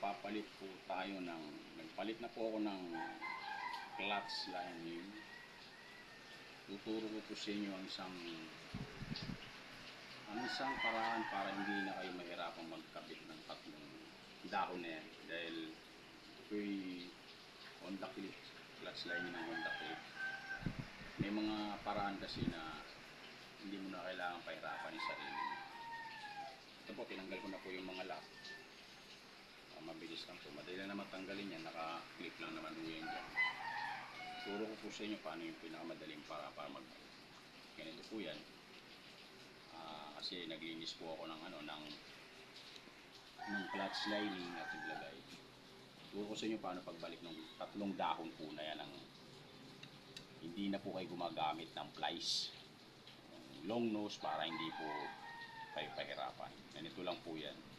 magpapalit po tayo nagpalit na po ako ng clutch lining. Tuturo ko po sa inyo ang isang paraan para hindi na kayo mahirapang magkabit ng tatlong dahon na yan, dahil ako'y Honda Click, clutch lining ng Honda Click. May mga paraan kasi na hindi mo na kailangan pahirapan yung sarili. Ito po, tinanggal ko na po yung mga lock. Mabilis lang po, madali lang naman tanggalin yan, naka-clip lang naman po yan dyan. Turo ko po sa inyo paano yung pinakamadaling para ganito po yan. Kasi naglinis po ako ng clutch lining at naglagay. Turo ko sa inyo paano pagbalik ng tatlong dahon po na yan, hindi na po kayo gumagamit ng plies, long nose, para hindi po kayo pahirapan. Ganito lang po yan.